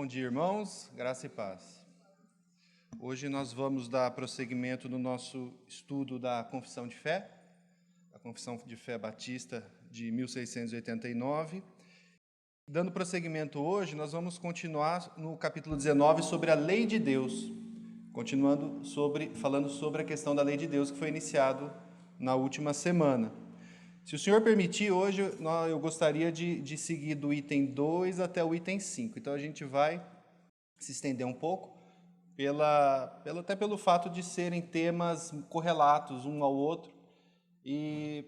Bom dia, irmãos, graça e paz. Hoje nós vamos dar prosseguimento no nosso estudo da Confissão de Fé, a Confissão de Fé Batista de 1689. Dando prosseguimento hoje, nós vamos continuar no capítulo 19 sobre a Lei de Deus, falando sobre a questão da Lei de Deus que foi iniciado na última semana. Se o senhor permitir, hoje eu gostaria de seguir do item 2 até o item 5. Então a gente vai se estender um pouco, até pelo fato de serem temas correlatos um ao outro. E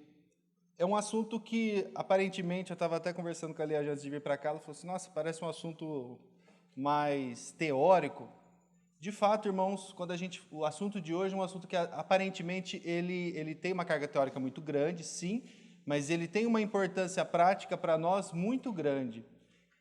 é um assunto que, aparentemente, eu estava até conversando com a Lia antes de vir para cá, ela falou assim, nossa, parece um assunto mais teórico. De fato, irmãos, o assunto de hoje é um assunto que aparentemente ele tem uma carga teórica muito grande, sim, mas ele tem uma importância prática para nós muito grande.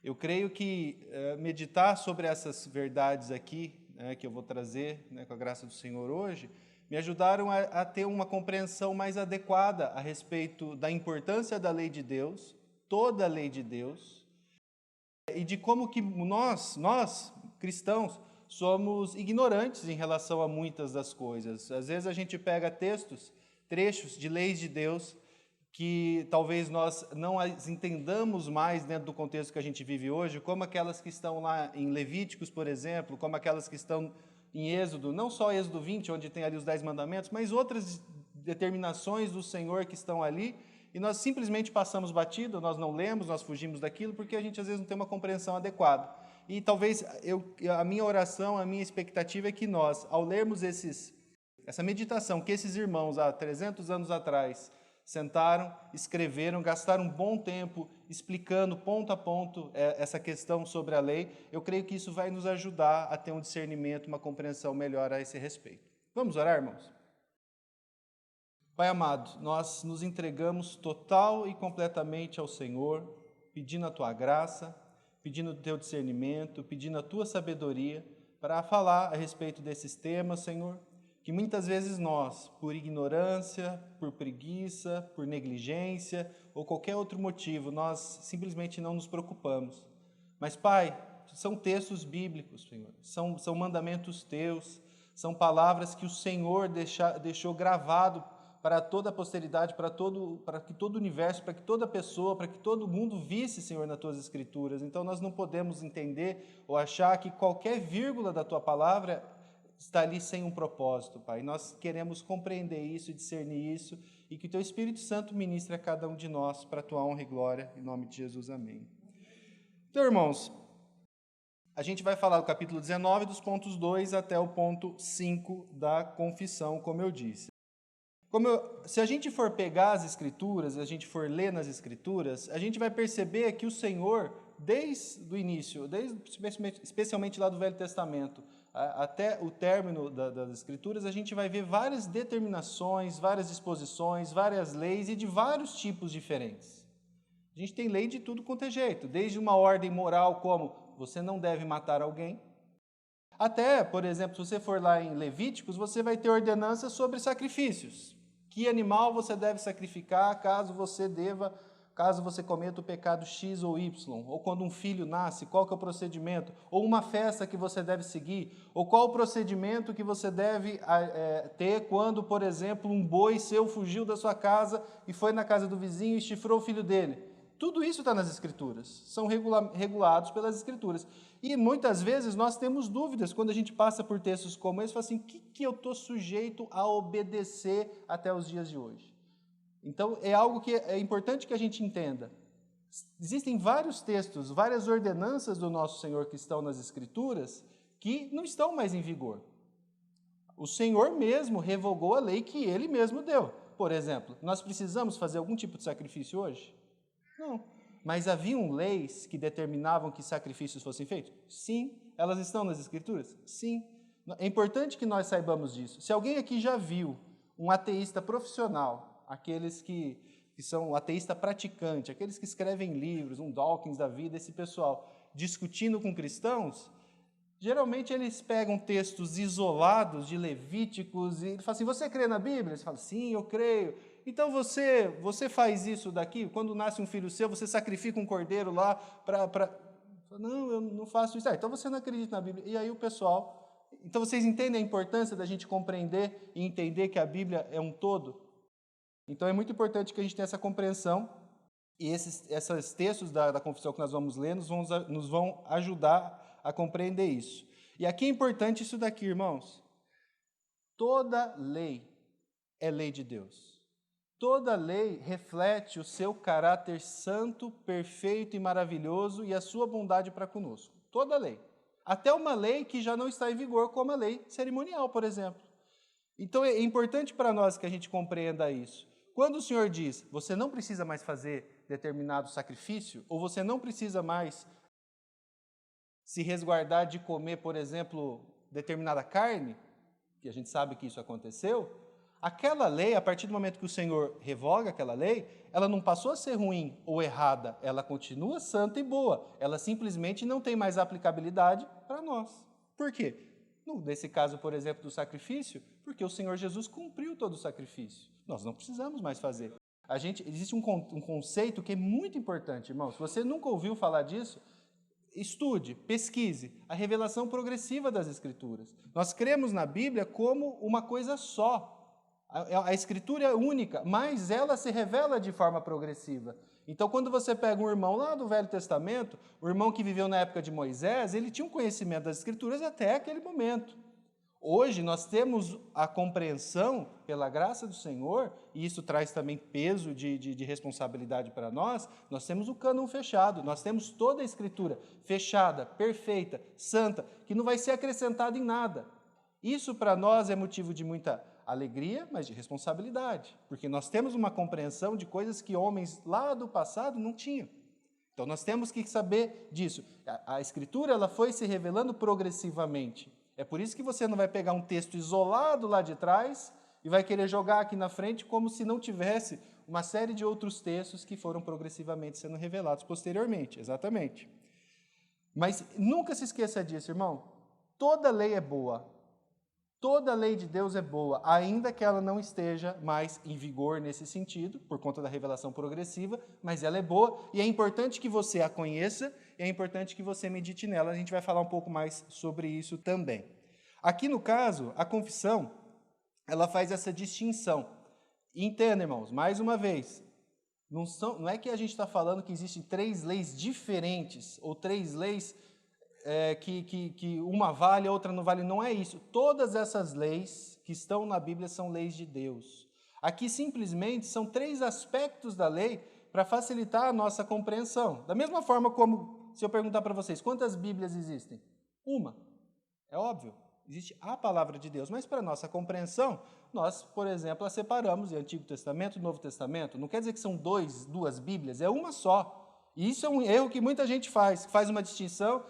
Eu creio que meditar sobre essas verdades aqui, que eu vou trazer com a graça do Senhor hoje, me ajudaram a ter uma compreensão mais adequada a respeito da importância da lei de Deus, toda a lei de Deus, e de como que nós cristãos, somos ignorantes em relação a muitas das coisas. Às vezes a gente pega trechos de leis de Deus, que talvez nós não as entendamos mais dentro do contexto que a gente vive hoje, como aquelas que estão lá em Levíticos, por exemplo, como aquelas que estão em Êxodo, não só Êxodo 20, onde tem ali os 10 mandamentos, mas outras determinações do Senhor que estão ali, e nós simplesmente passamos batido, nós não lemos, nós fugimos daquilo, porque a gente às vezes não tem uma compreensão adequada. E talvez a minha oração, a minha expectativa é que nós, ao lermos essa meditação que esses irmãos há 300 anos atrás sentaram, escreveram, gastaram um bom tempo explicando ponto a ponto essa questão sobre a lei. Eu creio que isso vai nos ajudar a ter um discernimento, uma compreensão melhor a esse respeito. Vamos orar, irmãos? Pai amado, nós nos entregamos total e completamente ao Senhor, pedindo a Tua graça, pedindo o Teu discernimento, pedindo a Tua sabedoria para falar a respeito desses temas, Senhor, que muitas vezes nós, por ignorância, por preguiça, por negligência ou qualquer outro motivo, nós simplesmente não nos preocupamos. Mas, Pai, são textos bíblicos, Senhor, são mandamentos Teus, são palavras que o Senhor deixou gravado para toda a posteridade, para que todo o universo, para que toda pessoa, para que todo mundo visse, Senhor, nas Tuas Escrituras. Então nós não podemos entender ou achar que qualquer vírgula da Tua palavra está ali sem um propósito, Pai. Nós queremos compreender isso, discernir isso, e que o Teu Espírito Santo ministre a cada um de nós para a Tua honra e glória, em nome de Jesus, amém. Então, irmãos, a gente vai falar do capítulo 19, dos pontos 2 até o ponto 5 da confissão, como eu disse. Se a gente for pegar as Escrituras, a gente for ler nas Escrituras, a gente vai perceber que o Senhor, desde o início, especialmente lá do Velho Testamento, até o término das Escrituras, a gente vai ver várias determinações, várias disposições, várias leis e de vários tipos diferentes. A gente tem lei de tudo quanto é jeito, desde uma ordem moral como você não deve matar alguém, até, por exemplo, se você for lá em Levíticos, você vai ter ordenanças sobre sacrifícios. Que animal você deve sacrificar caso você cometa o pecado X ou Y, ou quando um filho nasce, qual que é o procedimento, ou uma festa que você deve seguir, ou qual o procedimento que você deve ter quando, por exemplo, um boi seu fugiu da sua casa e foi na casa do vizinho e chifrou o filho dele. Tudo isso está nas Escrituras, são regulados pelas Escrituras. E muitas vezes nós temos dúvidas quando a gente passa por textos como esse, fala assim, o que eu estou sujeito a obedecer até os dias de hoje? Então, é algo que é importante que a gente entenda. Existem vários textos, várias ordenanças do nosso Senhor que estão nas Escrituras que não estão mais em vigor. O Senhor mesmo revogou a lei que Ele mesmo deu. Por exemplo, nós precisamos fazer algum tipo de sacrifício hoje? Não. Mas haviam leis que determinavam que sacrifícios fossem feitos? Sim. Elas estão nas Escrituras? Sim. É importante que nós saibamos disso. Se alguém aqui já viu um ateísta profissional, aqueles que são ateísta praticante, aqueles que escrevem livros, um Dawkins da vida, esse pessoal, discutindo com cristãos, geralmente eles pegam textos isolados de Levíticos e falam assim, você crê na Bíblia? Você fala, sim, eu creio. Então você faz isso daqui, quando nasce um filho seu, você sacrifica um cordeiro lá para Não, eu não faço isso. Então você não acredita na Bíblia. E aí o pessoal... Então vocês entendem a importância da gente compreender e entender que a Bíblia é um todo? Então é muito importante que a gente tenha essa compreensão e esses textos da confissão que nós vamos ler nos vão ajudar a compreender isso. E aqui é importante isso daqui, irmãos. Toda lei é lei de Deus. Toda lei reflete o seu caráter santo, perfeito e maravilhoso e a sua bondade para conosco. Toda lei. Até uma lei que já não está em vigor, como a lei cerimonial, por exemplo. Então é importante para nós que a gente compreenda isso. Quando o Senhor diz, você não precisa mais fazer determinado sacrifício, ou você não precisa mais se resguardar de comer, por exemplo, determinada carne, que a gente sabe que isso aconteceu, aquela lei, a partir do momento que o Senhor revoga aquela lei, ela não passou a ser ruim ou errada, ela continua santa e boa, ela simplesmente não tem mais aplicabilidade para nós. Por quê? Nesse caso, por exemplo, do sacrifício, porque o Senhor Jesus cumpriu todo o sacrifício. Nós não precisamos mais fazer. Existe um conceito que é muito importante, irmão. Se você nunca ouviu falar disso, estude, pesquise a revelação progressiva das Escrituras. Nós cremos na Bíblia como uma coisa só. A Escritura é única, mas ela se revela de forma progressiva. Então, quando você pega um irmão lá do Velho Testamento, o irmão que viveu na época de Moisés, ele tinha um conhecimento das Escrituras até aquele momento. Hoje, nós temos a compreensão, pela graça do Senhor, e isso traz também peso de responsabilidade para nós temos o cânon fechado, nós temos toda a Escritura fechada, perfeita, santa, que não vai ser acrescentada em nada. Isso para nós é motivo de muita alegria, mas de responsabilidade, porque nós temos uma compreensão de coisas que homens lá do passado não tinham. Então nós temos que saber disso. A Escritura ela foi se revelando progressivamente. É por isso que você não vai pegar um texto isolado lá de trás e vai querer jogar aqui na frente como se não tivesse uma série de outros textos que foram progressivamente sendo revelados posteriormente. Exatamente. Mas nunca se esqueça disso, irmão. Toda lei é boa. Toda lei de Deus é boa, ainda que ela não esteja mais em vigor nesse sentido, por conta da revelação progressiva, mas ela é boa e é importante que você a conheça e é importante que você medite nela. A gente vai falar um pouco mais sobre isso também. Aqui no caso, a confissão, ela faz essa distinção. Entenda, irmãos, mais uma vez, não é que a gente está falando que existem 3 leis diferentes ou 3 leis que uma vale, a outra não vale, não é isso. Todas essas leis que estão na Bíblia são leis de Deus. Aqui simplesmente são 3 aspectos da lei para facilitar a nossa compreensão. Da mesma forma como, se eu perguntar para vocês, quantas Bíblias existem? Uma. É óbvio, existe a palavra de Deus, mas para nossa compreensão, nós, por exemplo, a separamos em Antigo Testamento e Novo Testamento. Não quer dizer que são duas Bíblias, é uma só. E isso é um erro que muita gente faz uma distinção,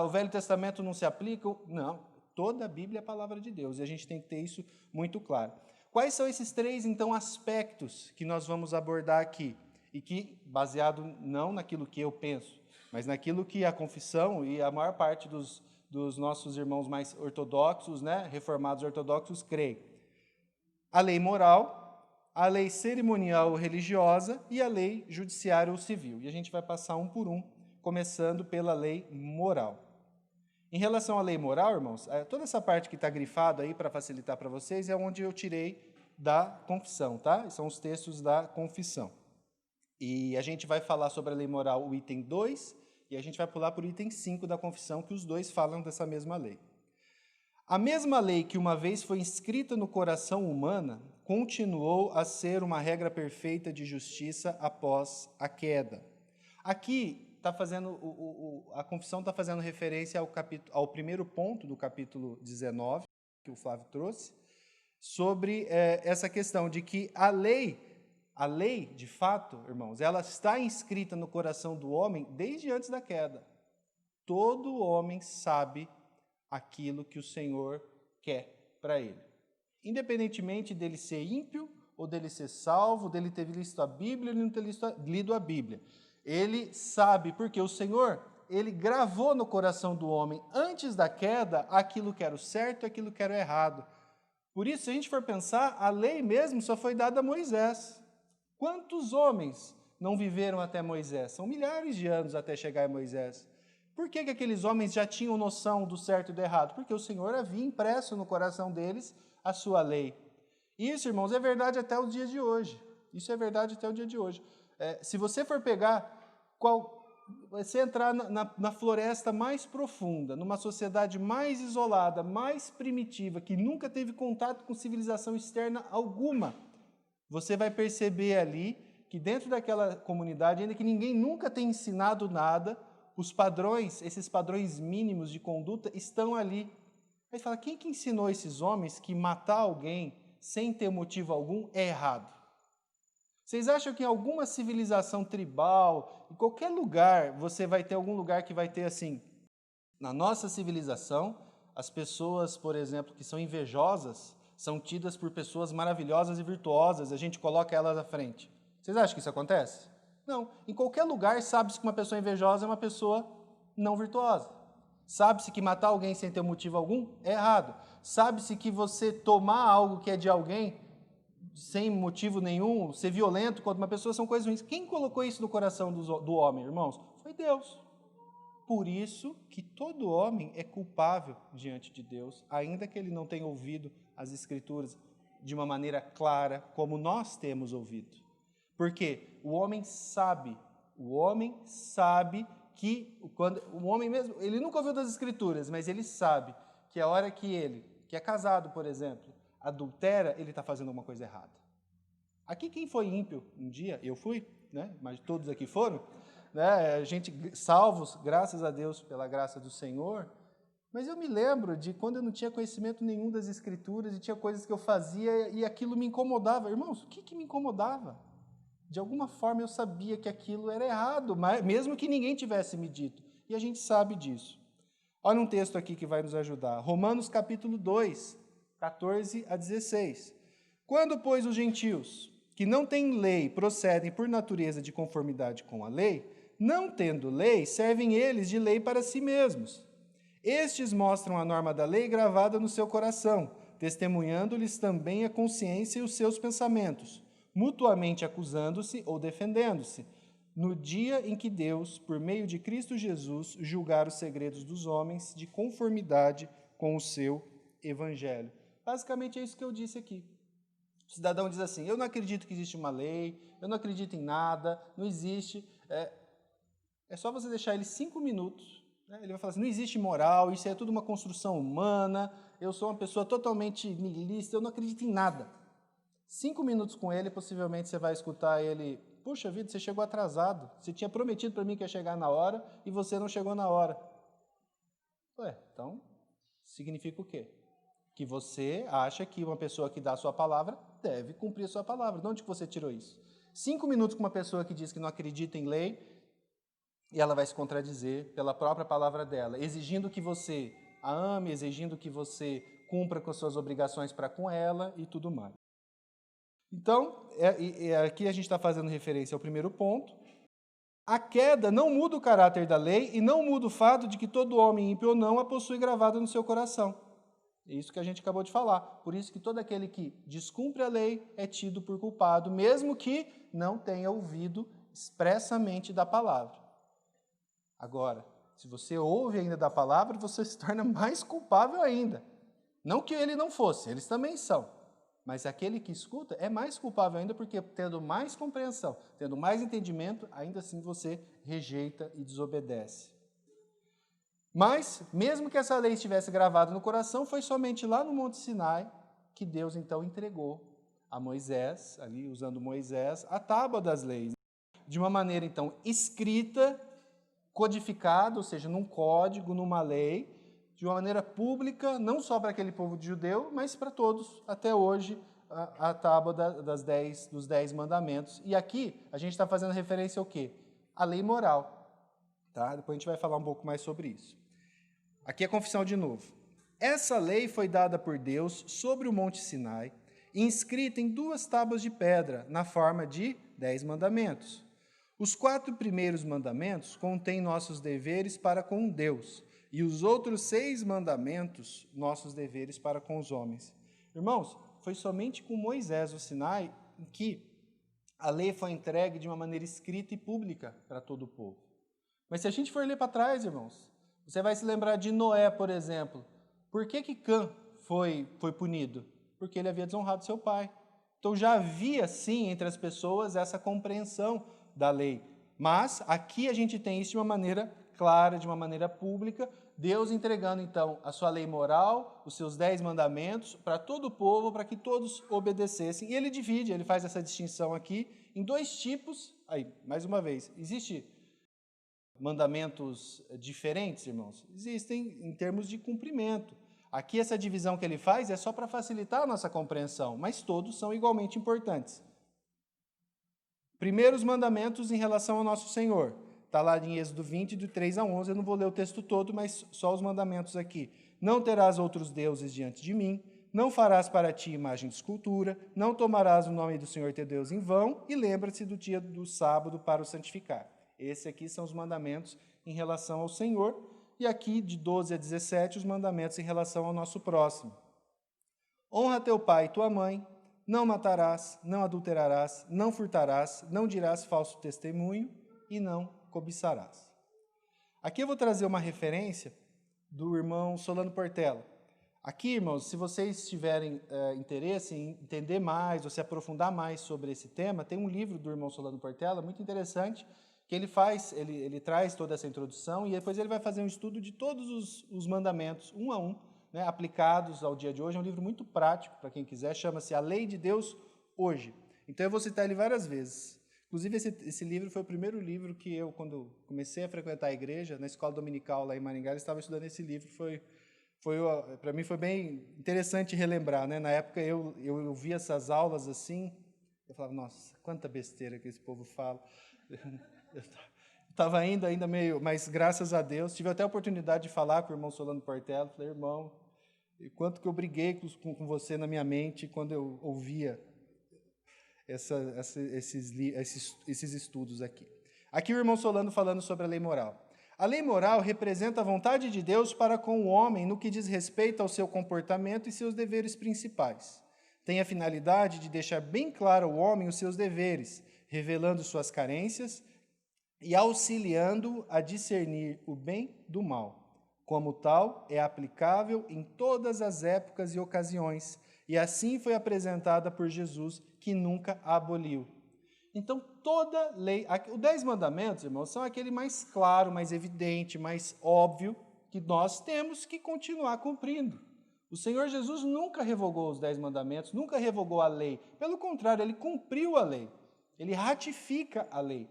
o Velho Testamento não se aplica. Não, toda a Bíblia é a palavra de Deus, e a gente tem que ter isso muito claro. Quais são esses 3, então, aspectos que nós vamos abordar aqui? E que, baseado não naquilo que eu penso, mas naquilo que a confissão e a maior parte dos nossos irmãos mais ortodoxos, reformados ortodoxos, creem. A lei moral, a lei cerimonial ou religiosa e a lei judiciária ou civil. E a gente vai passar um por um, começando pela lei moral. Em relação à lei moral, irmãos, toda essa parte que está grifada aí para facilitar para vocês é onde eu tirei da confissão, tá? São os textos da confissão. E a gente vai falar sobre a lei moral, o item 2, e a gente vai pular para o item 5 da confissão, que os dois falam dessa mesma lei. A mesma lei que uma vez foi inscrita no coração humano continuou a ser uma regra perfeita de justiça após a queda. Aqui a confissão está fazendo referência ao primeiro ponto do capítulo 19, que o Flávio trouxe, sobre essa questão de que a lei, de fato, irmãos, ela está inscrita no coração do homem desde antes da queda. Todo homem sabe aquilo que o Senhor quer para ele. Independentemente dele ser ímpio, ou dele ser salvo, dele ter visto a Bíblia, ou não ter lido a Bíblia. Ele sabe, porque o Senhor, ele gravou no coração do homem, antes da queda, aquilo que era o certo e aquilo que era o errado. Por isso, se a gente for pensar, a lei mesmo só foi dada a Moisés. Quantos homens não viveram até Moisés? São milhares de anos até chegar a Moisés. Por que aqueles homens já tinham noção do certo e do errado? Porque o Senhor havia impresso no coração deles a sua lei. Isso, irmãos, é verdade até o dia de hoje. Isso é verdade até o dia de hoje. Se você for pegar, você entrar na floresta mais profunda, numa sociedade mais isolada, mais primitiva, que nunca teve contato com civilização externa alguma, você vai perceber ali que dentro daquela comunidade, ainda que ninguém nunca tenha ensinado nada, os padrões, esses padrões mínimos de conduta estão ali. Aí fala, quem que ensinou esses homens que matar alguém sem ter motivo algum é errado? Vocês acham que em alguma civilização tribal, em qualquer lugar, você vai ter algum lugar que vai ter assim? Na nossa civilização, as pessoas, por exemplo, que são invejosas, são tidas por pessoas maravilhosas e virtuosas, a gente coloca elas à frente. Vocês acham que isso acontece? Não. Em qualquer lugar, sabe-se que uma pessoa invejosa é uma pessoa não virtuosa. Sabe-se que matar alguém sem ter motivo algum é errado. Sabe-se que você tomar algo que é de alguém sem motivo nenhum, ser violento contra uma pessoa, são coisas ruins. Quem colocou isso no coração do homem, irmãos? Foi Deus. Por isso que todo homem é culpável diante de Deus, ainda que ele não tenha ouvido as Escrituras de uma maneira clara, como nós temos ouvido. Porque o homem sabe que, quando o homem mesmo, ele nunca ouviu das Escrituras, mas ele sabe que a hora que ele, que é casado, por exemplo, adultera, ele está fazendo alguma coisa errada. Aqui quem foi ímpio um dia, eu fui, né? Mas todos aqui foram, né? A gente salvos, graças a Deus, pela graça do Senhor, mas eu me lembro de quando eu não tinha conhecimento nenhum das Escrituras e tinha coisas que eu fazia e aquilo me incomodava. Irmãos, o que me incomodava? De alguma forma eu sabia que aquilo era errado, mas mesmo que ninguém tivesse me dito. E a gente sabe disso. Olha um texto aqui que vai nos ajudar. Romanos capítulo 2, 14 a 16. Quando, pois, os gentios, que não têm lei, procedem por natureza de conformidade com a lei, não tendo lei, servem eles de lei para si mesmos. Estes mostram a norma da lei gravada no seu coração, testemunhando-lhes também a consciência e os seus pensamentos, mutuamente acusando-se ou defendendo-se, no dia em que Deus, por meio de Cristo Jesus, julgar os segredos dos homens de conformidade com o seu evangelho. Basicamente é isso que eu disse aqui. O cidadão diz assim, eu não acredito que existe uma lei, eu não acredito em nada, não existe. É só você deixar ele 5 minutos, né? Ele vai falar assim, não existe moral, isso é tudo uma construção humana, eu sou uma pessoa totalmente nihilista, eu não acredito em nada. 5 minutos com ele, possivelmente você vai escutar ele, puxa vida, você chegou atrasado, você tinha prometido para mim que ia chegar na hora e você não chegou na hora. Então, significa o quê? Que você acha que uma pessoa que dá a sua palavra deve cumprir a sua palavra. De onde que você tirou isso? 5 minutos com uma pessoa que diz que não acredita em lei e ela vai se contradizer pela própria palavra dela, exigindo que você a ame, exigindo que você cumpra com as suas obrigações para com ela e tudo mais. Então, aqui a gente está fazendo referência ao primeiro ponto. A queda não muda o caráter da lei e não muda o fato de que todo homem ímpio ou não a possui gravada no seu coração. É isso que a gente acabou de falar. Por isso que todo aquele que descumpre a lei é tido por culpado, mesmo que não tenha ouvido expressamente da palavra. Agora, se você ouve ainda da palavra, você se torna mais culpável ainda. Não que ele não fosse, eles também são. Mas aquele que escuta é mais culpável ainda porque, tendo mais compreensão, tendo mais entendimento, ainda assim você rejeita e desobedece. Mas, mesmo que essa lei estivesse gravada no coração, foi somente lá no Monte Sinai que Deus então entregou a Moisés, ali usando Moisés, a tábua das leis. De uma maneira então escrita, codificada, ou seja, num código, numa lei, de uma maneira pública, não só para aquele povo de judeu, mas para todos, até hoje, a tábua dos 10 mandamentos. E aqui a gente está fazendo referência ao quê? A lei moral. Tá? Depois a gente vai falar um pouco mais sobre isso. Aqui é a confissão de novo. Essa lei foi dada por Deus sobre o Monte Sinai, inscrita em 2 tábuas de pedra, na forma de 10 mandamentos. Os 4 primeiros mandamentos contêm nossos deveres para com Deus, e os outros 6 mandamentos, nossos deveres para com os homens. Irmãos, foi somente com Moisés, o Sinai, que a lei foi entregue de uma maneira escrita e pública para todo o povo. Mas se a gente for ler para trás, irmãos, você vai se lembrar de Noé, por exemplo. Por que Cã foi punido? Porque ele havia desonrado seu pai. Então já havia, sim, entre as pessoas essa compreensão da lei. Mas aqui a gente tem isso de uma maneira clara, de uma maneira pública, Deus entregando então a sua lei moral, os seus 10 mandamentos para todo o povo, para que todos obedecessem. E ele divide, ele faz essa distinção aqui em 2 tipos. Aí, mais uma vez, existe mandamentos diferentes, irmãos? Existem em termos de cumprimento. Aqui essa divisão que ele faz é só para facilitar a nossa compreensão, mas todos são igualmente importantes. Primeiros mandamentos em relação ao nosso Senhor. Está lá em Êxodo 20, do 3 a 11, eu não vou ler o texto todo, mas só os mandamentos aqui. Não terás outros deuses diante de mim, não farás para ti imagem de escultura, não tomarás o nome do Senhor teu Deus em vão, e lembra-te do dia do sábado para o santificar. Esses aqui são os mandamentos em relação ao Senhor, e aqui de 12 a 17 os mandamentos em relação ao nosso próximo. Honra teu pai e tua mãe, não matarás, não adulterarás, não furtarás, não dirás falso testemunho e não cobiçarás. Aqui eu vou trazer uma referência do irmão Solano Portela. Aqui, irmãos, se vocês tiverem interesse em entender mais ou se aprofundar mais sobre esse tema, tem um livro do irmão Solano Portela muito interessante que ele traz toda essa introdução e depois ele vai fazer um estudo de todos os mandamentos, um a um, né, aplicados ao dia de hoje. É um livro muito prático para quem quiser, chama-se A Lei de Deus Hoje. Então eu vou citar ele várias vezes. Inclusive, esse livro foi o primeiro livro que eu, quando comecei a frequentar a igreja, na escola dominical lá em Maringá, eu estava estudando esse livro. Para mim foi bem interessante relembrar, né? Na época eu via essas aulas assim, eu falava, nossa, quanta besteira que esse povo fala. Eu estava ainda meio, mas graças a Deus, tive até a oportunidade de falar com o irmão Solano Portela. Falei, irmão, quanto que eu briguei com você na minha mente quando eu ouvia esses estudos aqui. Aqui o irmão Solano falando sobre a lei moral. A lei moral representa a vontade de Deus para com o homem no que diz respeito ao seu comportamento e seus deveres principais. Tem a finalidade de deixar bem claro ao homem os seus deveres, revelando suas carências e auxiliando a discernir o bem do mal. Como tal, é aplicável em todas as épocas e ocasiões, e assim foi apresentada por Jesus, que nunca a aboliu. Então, toda lei... Os 10 mandamentos, irmãos, são aquele mais claro, mais evidente, mais óbvio, que nós temos que continuar cumprindo. O Senhor Jesus nunca revogou os 10 mandamentos, nunca revogou a lei. Pelo contrário, ele cumpriu a lei. Ele ratifica a lei.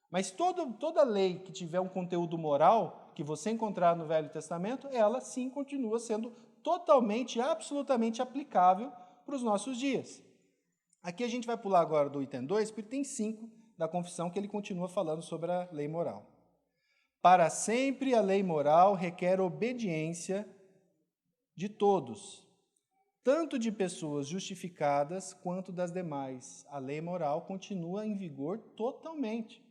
Mas toda lei que tiver um conteúdo moral, que você encontrar no Velho Testamento, ela sim continua sendo totalmente, absolutamente aplicável para os nossos dias. Aqui a gente vai pular agora do item 2, porque tem 5 da confissão que ele continua falando sobre a lei moral. Para sempre a lei moral requer obediência de todos, tanto de pessoas justificadas quanto das demais. A lei moral continua em vigor totalmente.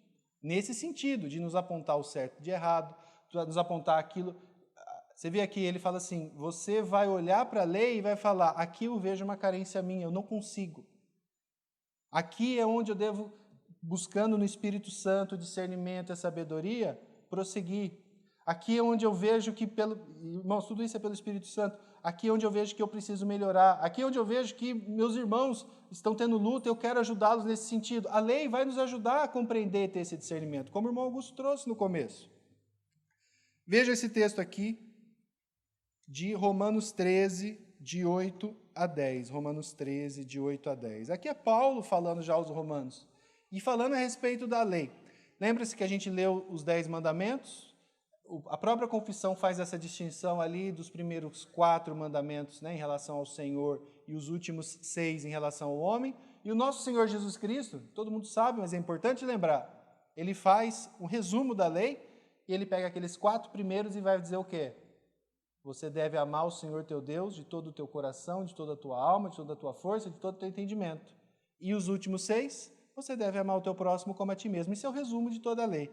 Nesse sentido, de nos apontar o certo de errado, de nos apontar aquilo. Você vê aqui, ele fala assim, você vai olhar para a lei e vai falar, aqui eu vejo uma carência minha, eu não consigo. Aqui é onde eu devo, buscando no Espírito Santo discernimento e sabedoria, prosseguir. Aqui é onde eu vejo que, irmãos, tudo isso é pelo Espírito Santo. Aqui é onde eu vejo que eu preciso melhorar. Aqui é onde eu vejo que meus irmãos estão tendo luta, eu quero ajudá-los nesse sentido. A lei vai nos ajudar a compreender e ter esse discernimento, como o irmão Augusto trouxe no começo. Veja esse texto aqui, de Romanos 13, de 8 a 10. Romanos 13, de 8 a 10. Aqui é Paulo falando já aos romanos, e falando a respeito da lei. Lembra-se que a gente leu os 10 mandamentos? A própria confissão faz essa distinção ali dos primeiros 4 mandamentos, né, em relação ao Senhor, e os últimos 6 em relação ao homem. E o nosso Senhor Jesus Cristo, todo mundo sabe, mas é importante lembrar, ele faz um resumo da lei, e ele pega aqueles 4 primeiros e vai dizer o quê? Você deve amar o Senhor teu Deus de todo o teu coração, de toda a tua alma, de toda a tua força, de todo o teu entendimento. E os últimos 6, você deve amar o teu próximo como a ti mesmo. Esse é o resumo de toda a lei.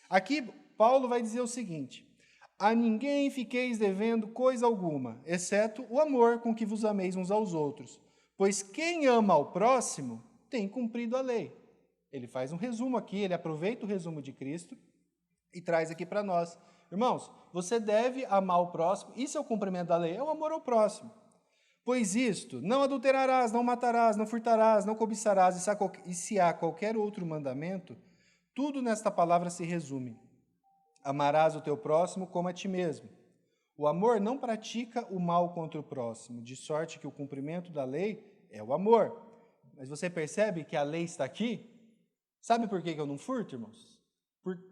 Aqui, Paulo vai dizer o seguinte, a ninguém fiqueis devendo coisa alguma, exceto o amor com que vos ameis uns aos outros. Pois quem ama ao próximo tem cumprido a lei. Ele faz um resumo aqui, ele aproveita o resumo de Cristo e traz aqui para nós. Irmãos, você deve amar o próximo, isso é o cumprimento da lei, é o amor ao próximo. Pois isto, não adulterarás, não matarás, não furtarás, não cobiçarás, e se há qualquer outro mandamento, tudo nesta palavra se resume. Amarás o teu próximo como a ti mesmo. O amor não pratica o mal contra o próximo, de sorte que o cumprimento da lei é o amor. Mas você percebe que a lei está aqui? Sabe por que eu não furto, irmãos?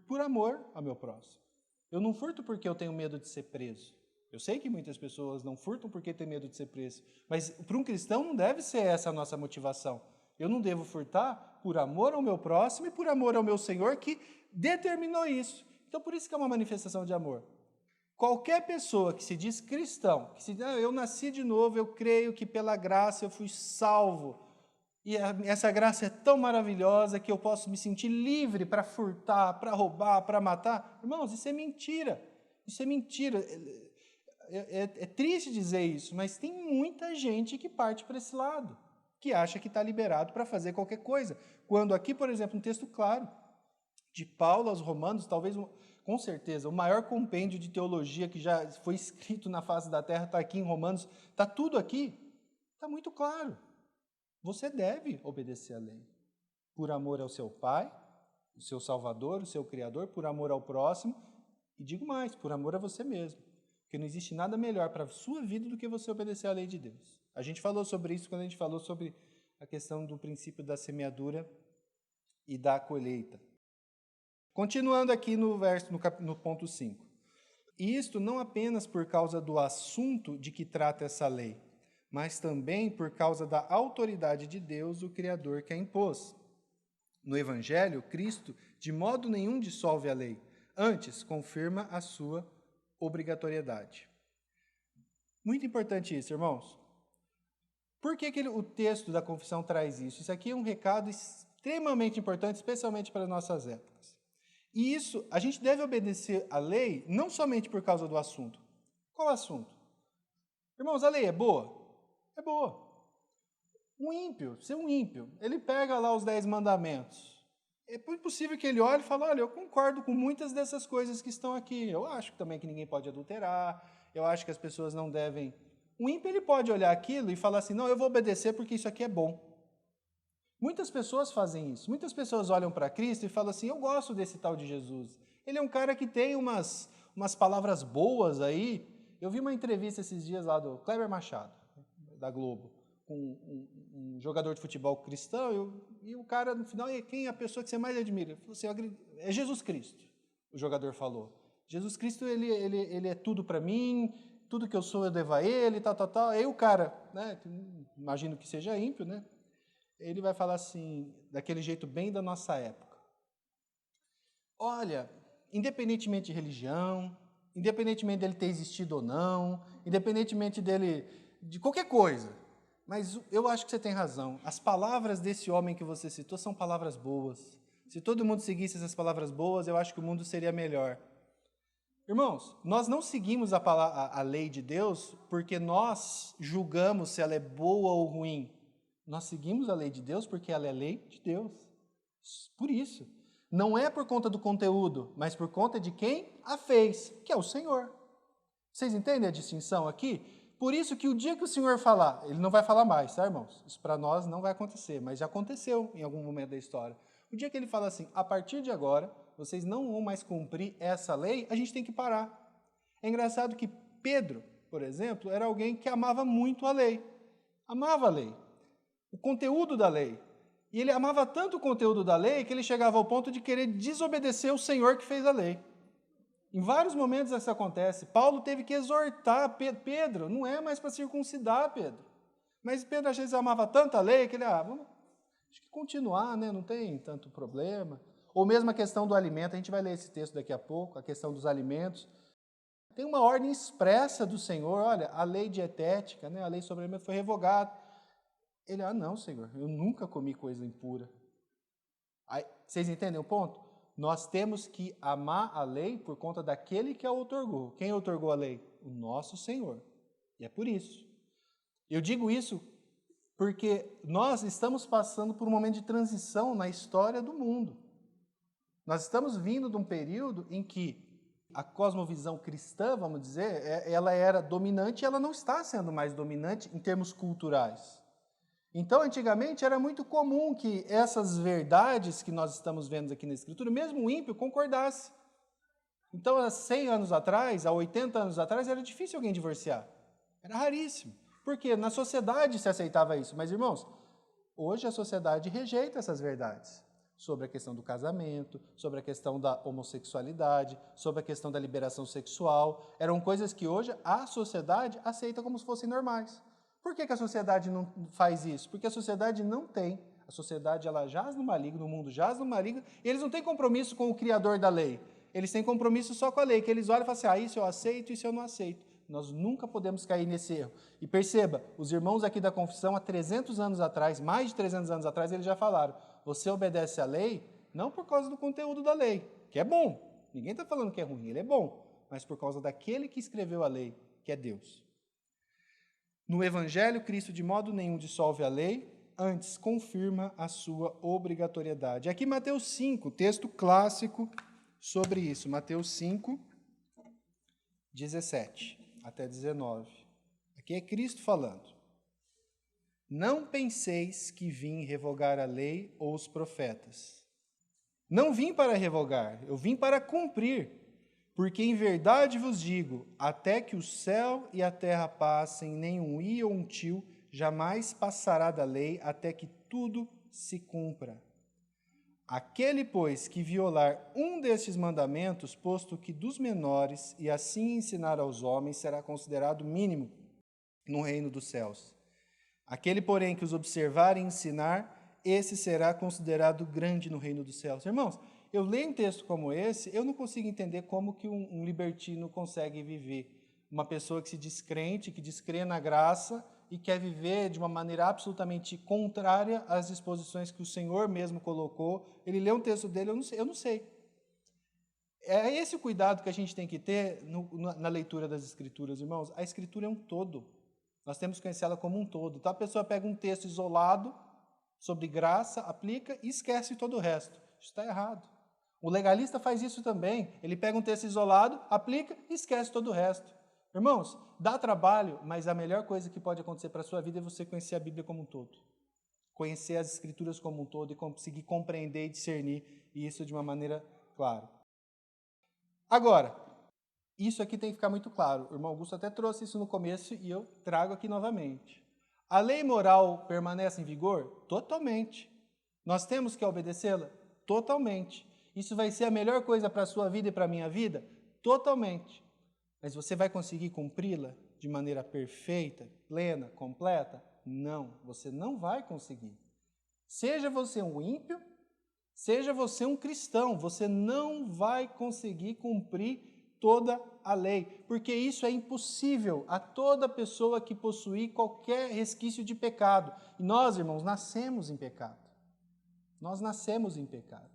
Por amor ao meu próximo. Eu não furto porque eu tenho medo de ser preso. Eu sei que muitas pessoas não furtam porque têm medo de ser preso, mas para um cristão não deve ser essa a nossa motivação. Eu não devo furtar por amor ao meu próximo e por amor ao meu Senhor que determinou isso. Então, por isso que é uma manifestação de amor. Qualquer pessoa que se diz cristão, que se diz, eu nasci de novo, eu creio que pela graça eu fui salvo, e essa graça é tão maravilhosa que eu posso me sentir livre para furtar, para roubar, para matar. Irmãos, isso é mentira. Isso é mentira. É triste dizer isso, mas tem muita gente que parte para esse lado, que acha que está liberado para fazer qualquer coisa. Quando aqui, por exemplo, um texto claro de Paulo aos Romanos, talvez, com certeza, o maior compêndio de teologia que já foi escrito na face da terra está aqui em Romanos, está tudo aqui, está muito claro. Você deve obedecer à lei, por amor ao seu Pai, o seu Salvador, o seu Criador, por amor ao próximo, e digo mais, por amor a você mesmo. Porque não existe nada melhor para a sua vida do que você obedecer à lei de Deus. A gente falou sobre isso quando a gente falou sobre a questão do princípio da semeadura e da colheita. Continuando aqui no ponto 5. E isto não apenas por causa do assunto de que trata essa lei, mas também por causa da autoridade de Deus, o Criador, que a impôs. No Evangelho, Cristo de modo nenhum dissolve a lei, antes confirma a sua obrigatoriedade. Muito importante isso, irmãos. Por que o texto da confissão traz isso? Isso aqui é um recado extremamente importante, especialmente para as nossas épocas. E isso, a gente deve obedecer à lei não somente por causa do assunto. Qual assunto? Irmãos, a lei é boa? É boa. Ser um ímpio, ele pega lá os 10 mandamentos. É possível que ele olhe e fale, olha, eu concordo com muitas dessas coisas que estão aqui. Eu acho também que ninguém pode adulterar, eu acho que as pessoas não devem... O ímpio, ele pode olhar aquilo e falar assim, não, eu vou obedecer porque isso aqui é bom. Muitas pessoas fazem isso. Muitas pessoas olham para Cristo e falam assim, eu gosto desse tal de Jesus. Ele é um cara que tem umas palavras boas aí. Eu vi uma entrevista esses dias lá do Kleber Machado, da Globo, com um jogador de futebol cristão, e o cara, no final, quem é a pessoa que você mais admira? Ele falou assim, é Jesus Cristo, o jogador falou. Jesus Cristo, ele é tudo para mim, tudo que eu sou eu devo a ele, tal. Aí o cara, né, imagino que seja ímpio, né, ele vai falar assim, daquele jeito bem da nossa época. Olha, independentemente de religião, independentemente dele ter existido ou não, independentemente dele, de qualquer coisa, mas eu acho que você tem razão. As palavras desse homem que você citou são palavras boas. Se todo mundo seguisse essas palavras boas, eu acho que o mundo seria melhor. Irmãos, nós não seguimos a lei de Deus porque nós julgamos se ela é boa ou ruim. Nós seguimos a lei de Deus porque ela é lei de Deus. Por isso. Não é por conta do conteúdo, mas por conta de quem a fez, que é o Senhor. Vocês entendem a distinção aqui? Por isso que o dia que o Senhor falar, ele não vai falar mais, tá, irmãos? Isso para nós não vai acontecer, mas já aconteceu em algum momento da história. O dia que ele fala assim, a partir de agora, vocês não vão mais cumprir essa lei, a gente tem que parar. É engraçado que Pedro, por exemplo, era alguém que amava muito a lei. Amava a lei. O conteúdo da lei. E ele amava tanto o conteúdo da lei que ele chegava ao ponto de querer desobedecer o Senhor que fez a lei. Em vários momentos isso acontece. Paulo teve que exortar Pedro, não é mais para circuncidar, Pedro. Mas Pedro às vezes amava tanto a lei que ele, vamos, acho que continuar, né? Não tem tanto problema. Ou mesmo a questão do alimento, a gente vai ler esse texto daqui a pouco, a questão dos alimentos. Tem uma ordem expressa do Senhor, olha, a lei dietética, né? A lei sobre alimento foi revogada. Ele, não, Senhor, eu nunca comi coisa impura. Aí, vocês entendem o ponto? Nós temos que amar a lei por conta daquele que a outorgou. Quem outorgou a lei? O nosso Senhor. E é por isso. Eu digo isso porque nós estamos passando por um momento de transição na história do mundo. Nós estamos vindo de um período em que a cosmovisão cristã, vamos dizer, ela era dominante e ela não está sendo mais dominante em termos culturais. Então, antigamente, era muito comum que essas verdades que nós estamos vendo aqui na Escritura, mesmo o ímpio concordasse. Então, há 100 anos atrás, há 80 anos atrás, era difícil alguém divorciar. Era raríssimo. Por quê? Na sociedade se aceitava isso. Mas, irmãos, hoje a sociedade rejeita essas verdades sobre a questão do casamento, sobre a questão da homossexualidade, sobre a questão da liberação sexual. Eram coisas que hoje a sociedade aceita como se fossem normais. Por que a sociedade não faz isso? Porque a sociedade não tem. A sociedade ela jaz no maligno, o mundo jaz no maligno, e eles não têm compromisso com o criador da lei. Eles têm compromisso só com a lei, que eles olham e falam assim, isso eu aceito, isso eu não aceito. Nós nunca podemos cair nesse erro. E perceba, os irmãos aqui da confissão, há 300 anos atrás, mais de 300 anos atrás, eles já falaram, você obedece à lei não por causa do conteúdo da lei, que é bom. Ninguém está falando que é ruim, ele é bom. Mas por causa daquele que escreveu a lei, que é Deus. No Evangelho, Cristo de modo nenhum dissolve a lei, antes confirma a sua obrigatoriedade. Aqui Mateus 5, texto clássico sobre isso. Mateus 5, 17 até 19. Aqui é Cristo falando. Não penseis que vim revogar a lei ou os profetas. Não vim para revogar, eu vim para cumprir. Porque em verdade vos digo, até que o céu e a terra passem, nem um i ou um tio jamais passará da lei, até que tudo se cumpra. Aquele, pois, que violar um destes mandamentos, posto que dos menores, e assim ensinar aos homens, será considerado mínimo no reino dos céus. Aquele, porém, que os observar e ensinar, esse será considerado grande no reino dos céus. Irmãos, eu leio um texto como esse, eu não consigo entender como que um libertino consegue viver. Uma pessoa que se descrente, que descrê na graça e quer viver de uma maneira absolutamente contrária às disposições que o Senhor mesmo colocou. Ele lê um texto dele, eu não sei. É esse o cuidado que a gente tem que ter na leitura das Escrituras, irmãos. A Escritura é um todo. Nós temos que conhecer ela como um todo. Então a pessoa pega um texto isolado sobre graça, aplica e esquece todo o resto. Isso está errado. O legalista faz isso também. Ele pega um texto isolado, aplica e esquece todo o resto. Irmãos, dá trabalho, mas a melhor coisa que pode acontecer para a sua vida é você conhecer a Bíblia como um todo. Conhecer as Escrituras como um todo e conseguir compreender e discernir isso de uma maneira clara. Agora, isso aqui tem que ficar muito claro. O irmão Augusto até trouxe isso no começo e eu trago aqui novamente. A lei moral permanece em vigor? Totalmente. Nós temos que obedecê-la? Totalmente. Isso vai ser a melhor coisa para a sua vida e para a minha vida? Totalmente. Mas você vai conseguir cumpri-la de maneira perfeita, plena, completa? Não, você não vai conseguir. Seja você um ímpio, seja você um cristão, você não vai conseguir cumprir toda a lei, porque isso é impossível a toda pessoa que possuir qualquer resquício de pecado. E nós, irmãos, nascemos em pecado. Nós nascemos em pecado.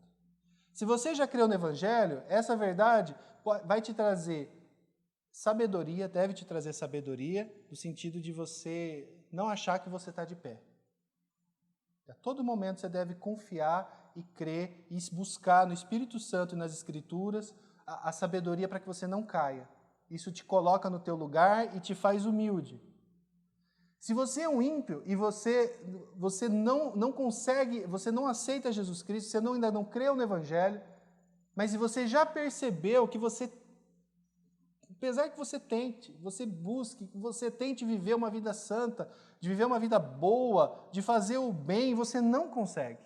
Se você já creu no Evangelho, essa verdade vai te trazer sabedoria, deve te trazer sabedoria, no sentido de você não achar que você está de pé. A todo momento você deve confiar e crer e buscar no Espírito Santo e nas Escrituras a sabedoria para que você não caia. Isso te coloca no teu lugar e te faz humilde. Se você é um ímpio e você não consegue, você não aceita Jesus Cristo, você ainda não creu no Evangelho, mas se você já percebeu que você, apesar que você tente, você busque, que você tente viver uma vida santa, de viver uma vida boa, de fazer o bem, você não consegue.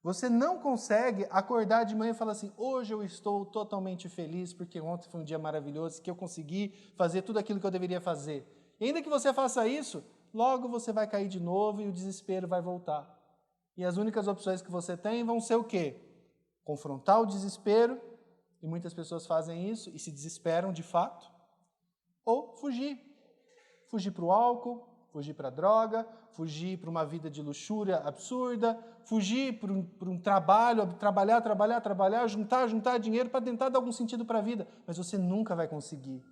Você não consegue acordar de manhã e falar assim, hoje eu estou totalmente feliz porque ontem foi um dia maravilhoso, que eu consegui fazer tudo aquilo que eu deveria fazer. E ainda que você faça isso, logo você vai cair de novo e o desespero vai voltar. E as únicas opções que você tem vão ser o quê? Confrontar o desespero, e muitas pessoas fazem isso e se desesperam de fato, ou fugir. Fugir para o álcool, fugir para a droga, fugir para uma vida de luxúria absurda, fugir para um trabalho, trabalhar, juntar dinheiro para tentar dar algum sentido para a vida, mas você nunca vai conseguir.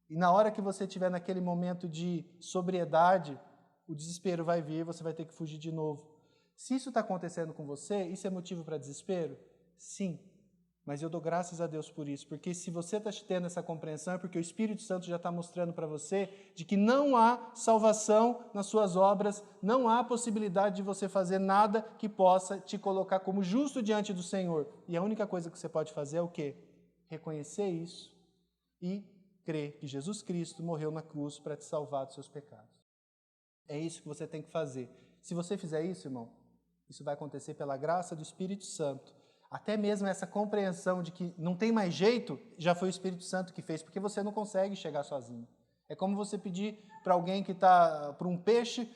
E na hora que você estiver naquele momento de sobriedade, o desespero vai vir e você vai ter que fugir de novo. Se isso está acontecendo com você, isso é motivo para desespero? Sim. Mas eu dou graças a Deus por isso, porque se você está tendo essa compreensão, é porque o Espírito Santo já está mostrando para você de que não há salvação nas suas obras, não há possibilidade de você fazer nada que possa te colocar como justo diante do Senhor. E a única coisa que você pode fazer é o quê? Reconhecer isso e crer que Jesus Cristo morreu na cruz para te salvar dos seus pecados. É isso que você tem que fazer. Se você fizer isso, irmão, isso vai acontecer pela graça do Espírito Santo. Até mesmo essa compreensão de que não tem mais jeito, já foi o Espírito Santo que fez, porque você não consegue chegar sozinho. É como você pedir para alguém que está, para um peixe,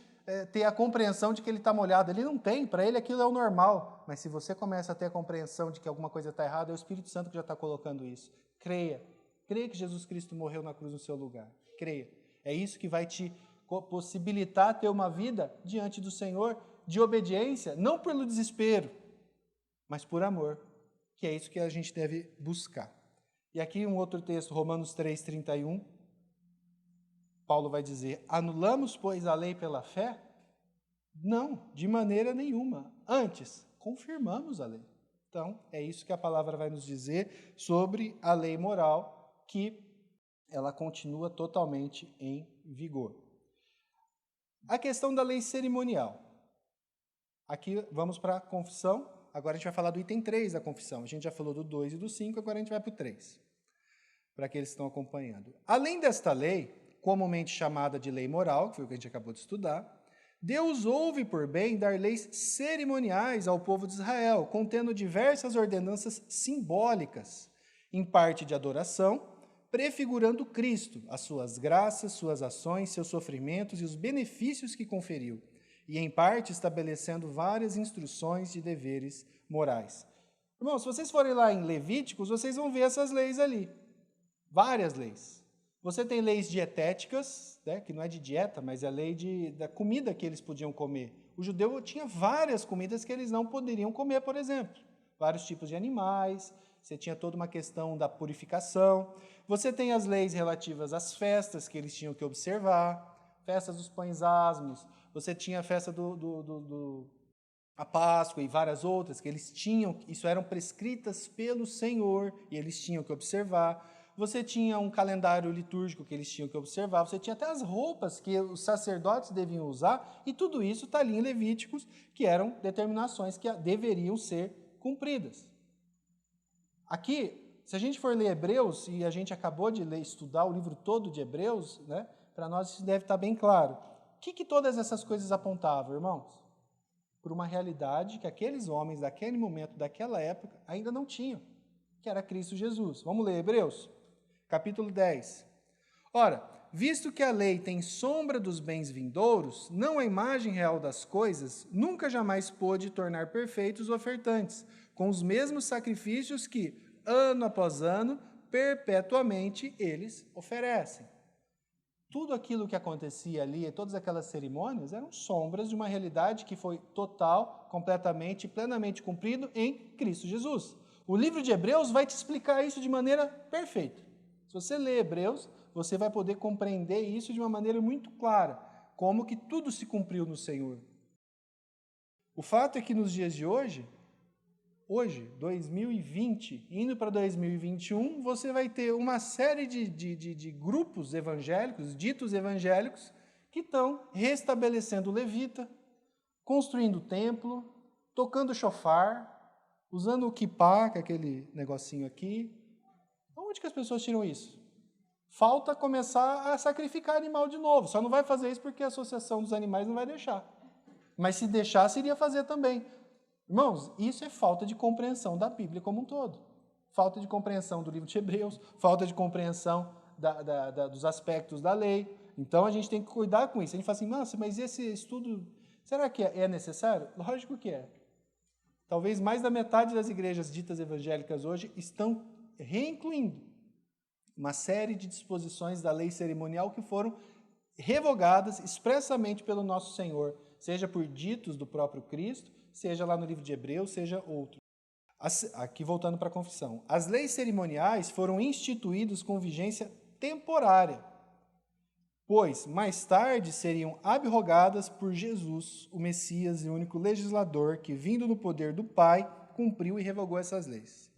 ter a compreensão de que ele está molhado. Ele não tem, para ele aquilo é o normal. Mas se você começa a ter a compreensão de que alguma coisa está errada, é o Espírito Santo que já está colocando isso. Creia. Creia que Jesus Cristo morreu na cruz no seu lugar. Creia. É isso que vai te possibilitar ter uma vida diante do Senhor de obediência, não pelo desespero, mas por amor, que é isso que a gente deve buscar. E aqui um outro texto, Romanos 3:31, Paulo vai dizer, anulamos, pois, a lei pela fé? Não, de maneira nenhuma. Antes, confirmamos a lei. Então, é isso que a palavra vai nos dizer sobre a lei moral, que ela continua totalmente em vigor. A questão da lei cerimonial. Aqui vamos para a confissão. Agora a gente vai falar do item 3 da confissão. A gente já falou do 2 e do 5, agora a gente vai para o 3, para aqueles que estão acompanhando. Além desta lei, comumente chamada de lei moral, que foi o que a gente acabou de estudar, Deus houve por bem dar leis cerimoniais ao povo de Israel, contendo diversas ordenanças simbólicas, em parte de adoração, prefigurando Cristo, as suas graças, suas ações, seus sofrimentos e os benefícios que conferiu, e em parte estabelecendo várias instruções de deveres morais. Irmão, se vocês forem lá em Levíticos, vocês vão ver essas leis ali. Várias leis. Você tem leis dietéticas, né, que não é de dieta, mas é a lei da comida que eles podiam comer. O judeu tinha várias comidas que eles não poderiam comer, por exemplo. Vários tipos de animais, você tinha toda uma questão da purificação. Você tem as leis relativas às festas que eles tinham que observar, festas dos pães asmos. Você tinha a festa a Páscoa e várias outras que eles tinham, isso eram prescritas pelo Senhor e eles tinham que observar. Você tinha um calendário litúrgico que eles tinham que observar. Você tinha até as roupas que os sacerdotes deviam usar e tudo isso está ali em Levíticos, que eram determinações que deveriam ser cumpridas. Aqui, se a gente for ler Hebreus, e a gente acabou de estudar o livro todo de Hebreus, né, para nós isso deve estar bem claro. O que todas essas coisas apontavam, irmãos? Por uma realidade que aqueles homens daquele momento, daquela época, ainda não tinham, que era Cristo Jesus. Vamos ler Hebreus, capítulo 10. Ora, visto que a lei tem sombra dos bens vindouros, não a imagem real das coisas, nunca jamais pôde tornar perfeitos os ofertantes, com os mesmos sacrifícios que, ano após ano, perpetuamente eles oferecem. Tudo aquilo que acontecia ali, todas aquelas cerimônias, eram sombras de uma realidade que foi total, completamente, plenamente cumprido em Cristo Jesus. O livro de Hebreus vai te explicar isso de maneira perfeita. Se você ler Hebreus, você vai poder compreender isso de uma maneira muito clara, como que tudo se cumpriu no Senhor. O fato é que nos dias de hoje, 2020, indo para 2021, você vai ter uma série de grupos evangélicos, ditos evangélicos, que estão restabelecendo o levita, construindo o templo, tocando chofar, usando o kippá, que é aquele negocinho aqui. Onde que as pessoas tiram isso? Falta começar a sacrificar animal de novo. Só não vai fazer isso porque a Associação dos Animais não vai deixar. Mas se deixasse, iria fazer também. Irmãos, isso é falta de compreensão da Bíblia como um todo. Falta de compreensão do livro de Hebreus, falta de compreensão dos aspectos da lei. Então, a gente tem que cuidar com isso. A gente fala assim, nossa, mas esse estudo, será que é necessário? Lógico que é. Talvez mais da metade das igrejas ditas evangélicas hoje estão reincluindo uma série de disposições da lei cerimonial que foram revogadas expressamente pelo nosso Senhor, seja por ditos do próprio Cristo, seja lá no livro de Hebreus, seja outro. Aqui voltando para a confissão. As leis cerimoniais foram instituídas com vigência temporária, pois mais tarde seriam abrogadas por Jesus, o Messias e único legislador que, vindo no poder do Pai, cumpriu e revogou essas leis.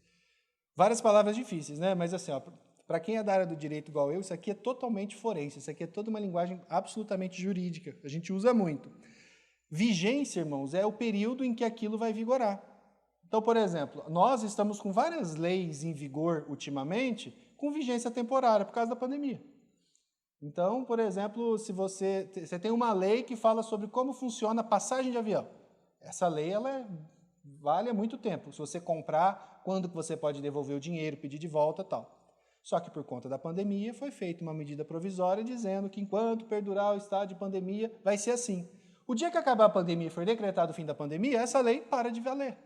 Várias palavras difíceis, né? Mas assim, para quem é da área do direito igual eu, isso aqui é totalmente forense, isso aqui é toda uma linguagem absolutamente jurídica, a gente usa muito. Vigência, irmãos, é o período em que aquilo vai vigorar. Então, por exemplo, nós estamos com várias leis em vigor ultimamente com vigência temporária por causa da pandemia. Então, por exemplo, se você tem uma lei que fala sobre como funciona a passagem de avião. Essa lei vale há muito tempo. Se você comprar, quando que você pode devolver o dinheiro, pedir de volta e tal. Só que por conta da pandemia foi feita uma medida provisória dizendo que enquanto perdurar o estado de pandemia, vai ser assim. O dia que acabar a pandemia e for decretado o fim da pandemia, essa lei para de valer.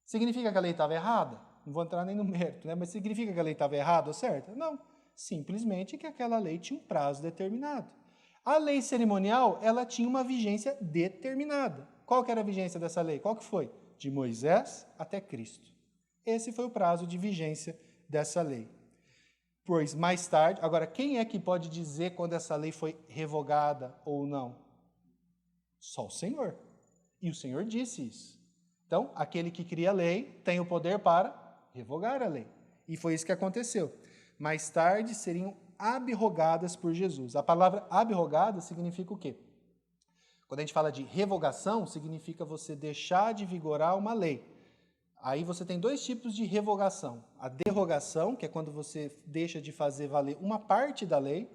Significa que a lei estava errada? Não vou entrar nem no mérito, né? Mas significa que a lei estava errada ou certa? Não. Simplesmente que aquela lei tinha um prazo determinado. A lei cerimonial, ela tinha uma vigência determinada. Qual que era a vigência dessa lei? Qual que foi? De Moisés até Cristo. Esse foi o prazo de vigência dessa lei. Pois mais tarde, agora quem é que pode dizer quando essa lei foi revogada ou não? Só o Senhor. E o Senhor disse isso. Então, aquele que cria a lei tem o poder para revogar a lei. E foi isso que aconteceu. Mais tarde seriam abrogadas por Jesus. A palavra abrogada significa o quê? Quando a gente fala de revogação, significa você deixar de vigorar uma lei. Aí você tem dois tipos de revogação. A derrogação, que é quando você deixa de fazer valer uma parte da lei,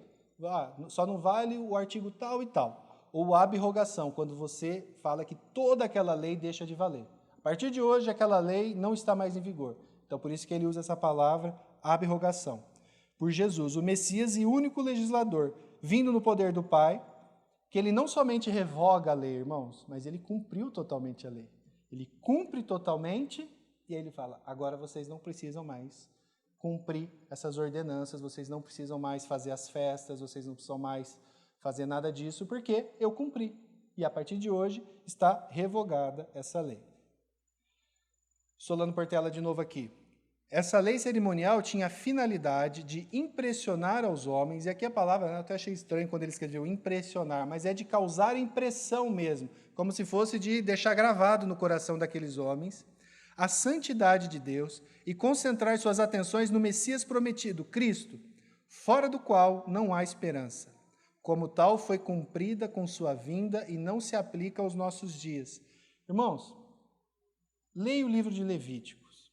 só não vale o artigo tal e tal. Ou a abrogação, quando você fala que toda aquela lei deixa de valer. A partir de hoje, aquela lei não está mais em vigor. Então, por isso que ele usa essa palavra abrogação. Por Jesus, o Messias e único legislador, vindo no poder do Pai, que ele não somente revoga a lei, irmãos, mas ele cumpriu totalmente a lei. Ele cumpre totalmente e aí ele fala, agora vocês não precisam mais cumprir essas ordenanças, vocês não precisam mais fazer as festas, vocês não precisam mais fazer nada disso, porque eu cumpri. E a partir de hoje está revogada essa lei. Solano Portela de novo aqui. Essa lei cerimonial tinha a finalidade de impressionar aos homens, e aqui a palavra, eu até achei estranho quando ele escreveu impressionar, mas é de causar impressão mesmo, como se fosse de deixar gravado no coração daqueles homens a santidade de Deus e concentrar suas atenções no Messias prometido, Cristo, fora do qual não há esperança. Como tal, foi cumprida com sua vinda e não se aplica aos nossos dias. Irmãos, leia o livro de Levíticos.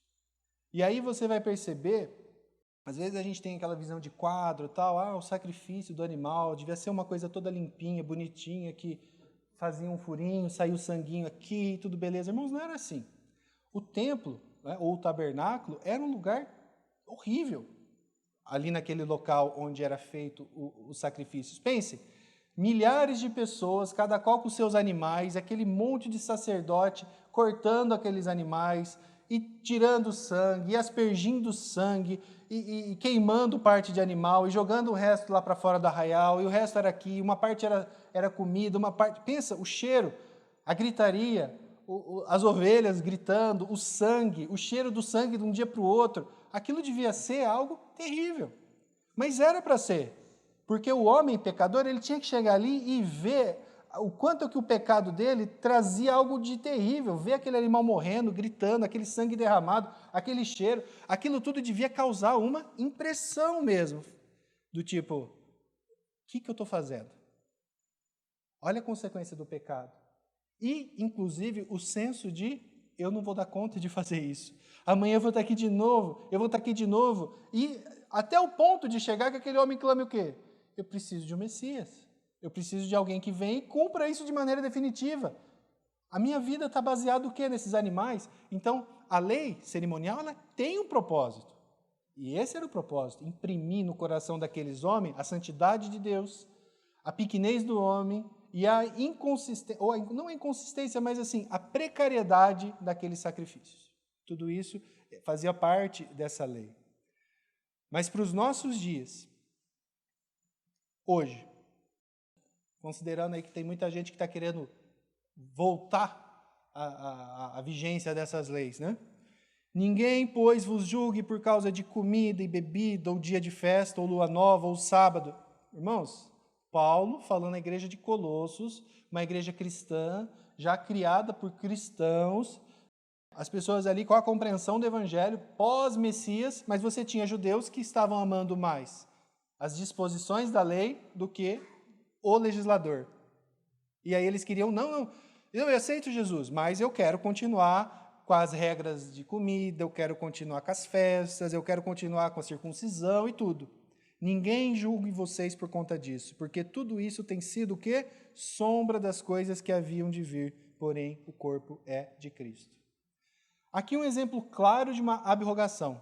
E aí você vai perceber, às vezes a gente tem aquela visão de quadro, tal, o sacrifício do animal devia ser uma coisa toda limpinha, bonitinha, que fazia um furinho, saiu o sanguinho aqui, tudo beleza. Irmãos, não era assim. O templo, né, ou o tabernáculo, era um lugar horrível, ali naquele local onde era feito os sacrifícios. Pense, milhares de pessoas, cada qual com seus animais, aquele monte de sacerdote cortando aqueles animais e tirando sangue, e aspergindo sangue, e queimando parte de animal, e jogando o resto lá para fora do arraial, e o resto era aqui, uma parte era comida, uma parte... Pensa, o cheiro, a gritaria, as ovelhas gritando, o sangue, o cheiro do sangue de um dia para o outro, aquilo devia ser algo terrível. Mas era para ser, porque o homem pecador ele tinha que chegar ali e ver o quanto que o pecado dele trazia algo de terrível, ver aquele animal morrendo, gritando, aquele sangue derramado, aquele cheiro, aquilo tudo devia causar uma impressão mesmo, do tipo, o que eu estou fazendo? Olha a consequência do pecado. E, inclusive, o senso de eu não vou dar conta de fazer isso. Amanhã eu vou estar aqui de novo, eu vou estar aqui de novo. E até o ponto de chegar que aquele homem clame o quê? Eu preciso de um Messias. Eu preciso de alguém que venha e cumpra isso de maneira definitiva. A minha vida está baseada o quê nesses animais? Então, a lei cerimonial ela tem um propósito. E esse era o propósito, imprimir no coração daqueles homens a santidade de Deus, a pequenez do homem, e a inconsistência, ou não a inconsistência, mas assim, a precariedade daqueles sacrifícios. Tudo isso fazia parte dessa lei. Mas para os nossos dias, hoje, considerando aí que tem muita gente que está querendo voltar à vigência dessas leis, né? Ninguém, pois, vos julgue por causa de comida e bebida, ou dia de festa, ou lua nova, ou sábado. Irmãos, Paulo, falando na igreja de Colossos, uma igreja cristã, já criada por cristãos, as pessoas ali com a compreensão do evangelho pós-Messias, mas você tinha judeus que estavam amando mais as disposições da lei do que o legislador. E aí eles queriam, não, eu aceito Jesus, mas eu quero continuar com as regras de comida, eu quero continuar com as festas, eu quero continuar com a circuncisão e tudo. Ninguém julgue vocês por conta disso, porque tudo isso tem sido o quê? Sombra das coisas que haviam de vir, porém o corpo é de Cristo. Aqui um exemplo claro de uma abrogação.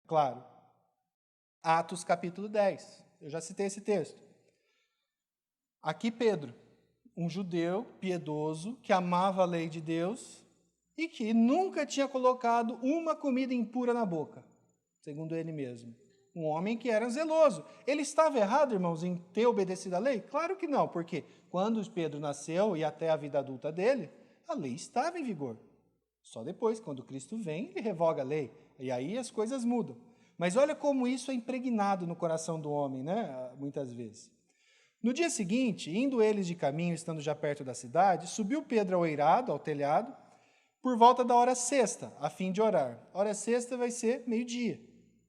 Claro. Atos capítulo 10. Eu já citei esse texto. Aqui Pedro, um judeu piedoso que amava a lei de Deus e que nunca tinha colocado uma comida impura na boca, segundo ele mesmo. Um homem que era zeloso. Ele estava errado, irmãos, em ter obedecido à lei? Claro que não, porque quando Pedro nasceu e até a vida adulta dele, a lei estava em vigor. Só depois, quando Cristo vem, ele revoga a lei. E aí as coisas mudam. Mas olha como isso é impregnado no coração do homem, né? Muitas vezes. No dia seguinte, indo eles de caminho, estando já perto da cidade, subiu Pedro ao eirado, ao telhado, por volta da hora sexta, a fim de orar. A hora sexta vai ser meio-dia.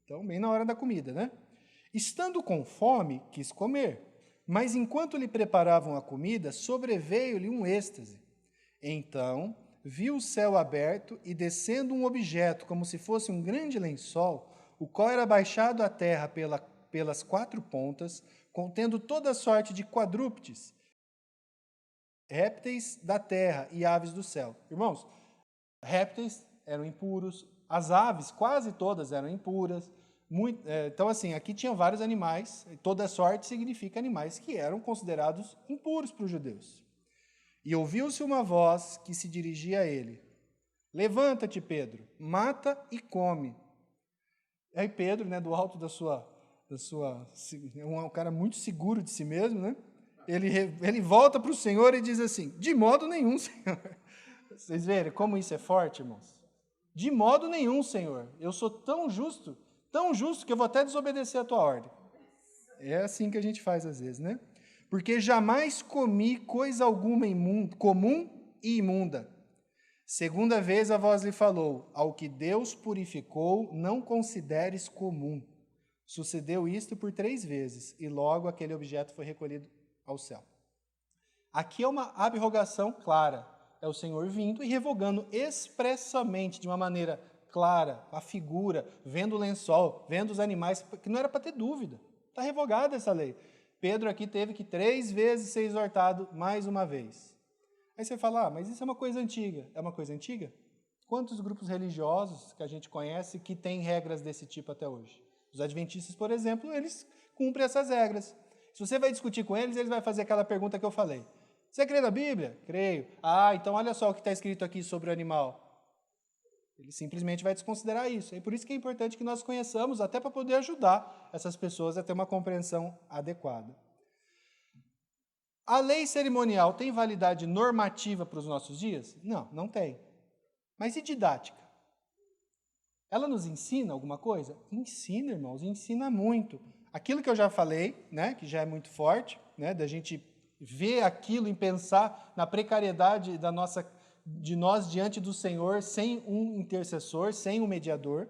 Então, bem na hora da comida, né? Estando com fome, quis comer. Mas enquanto lhe preparavam a comida, sobreveio-lhe um êxtase. Então, viu o céu aberto e descendo um objeto, como se fosse um grande lençol, o qual era baixado à terra pelas quatro pontas, contendo toda sorte de quadrúpedes, répteis da terra e aves do céu. Irmãos, répteis eram impuros, as aves quase todas eram impuras. Então, assim, aqui tinha vários animais, toda sorte significa animais que eram considerados impuros para os judeus. E ouviu-se uma voz que se dirigia a ele: levanta-te, Pedro, mata e come. Aí Pedro, né, do alto da sua um cara muito seguro de si mesmo, né? Ele volta para o Senhor e diz assim: de modo nenhum, Senhor. Vocês verem como isso é forte, irmãos? De modo nenhum, Senhor. Eu sou tão justo que eu vou até desobedecer a tua ordem. É assim que a gente faz às vezes, né? Porque jamais comi coisa alguma comum e imunda. Segunda vez a voz lhe falou: ao que Deus purificou, não consideres comum. Sucedeu isto por 3 vezes, e logo aquele objeto foi recolhido ao céu. Aqui é uma abrogação clara. É o Senhor vindo e revogando expressamente, de uma maneira clara, a figura, vendo o lençol, vendo os animais, que não era para ter dúvida. Está revogada essa lei. Pedro aqui teve que 3 vezes ser exortado mais uma vez. Aí você fala, mas isso é uma coisa antiga. É uma coisa antiga? Quantos grupos religiosos que a gente conhece que têm regras desse tipo até hoje? Os adventistas, por exemplo, eles cumprem essas regras. Se você vai discutir com eles, eles vão fazer aquela pergunta que eu falei. Você crê na Bíblia? Creio. Ah, então olha só o que está escrito aqui sobre o animal. Ele simplesmente vai desconsiderar isso. É por isso que é importante que nós conheçamos, até para poder ajudar essas pessoas a ter uma compreensão adequada. A lei cerimonial tem validade normativa para os nossos dias? Não, não tem. Mas e didática? Ela nos ensina alguma coisa? Ensina, irmãos, ensina muito. Aquilo que eu já falei, né, que já é muito forte, né, da gente ver aquilo e pensar na precariedade de nós diante do Senhor, sem um intercessor, sem um mediador.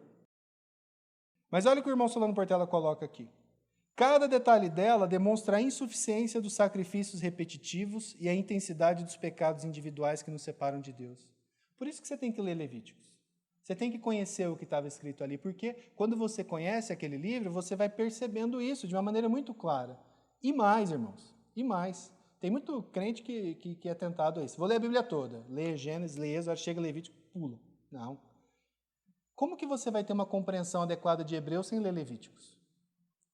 Mas olha o que o irmão Solano Portela coloca aqui. Cada detalhe dela demonstra a insuficiência dos sacrifícios repetitivos e a intensidade dos pecados individuais que nos separam de Deus. Por isso que você tem que ler Levíticos. Você tem que conhecer o que estava escrito ali, porque quando você conhece aquele livro, você vai percebendo isso de uma maneira muito clara. E mais, irmãos, e mais. Tem muito crente que é tentado a isso. Vou ler a Bíblia toda. Lê Gênesis, lê Êxodo, chega Levítico, pula. Não. Como que você vai ter uma compreensão adequada de Hebreus sem ler Levíticos?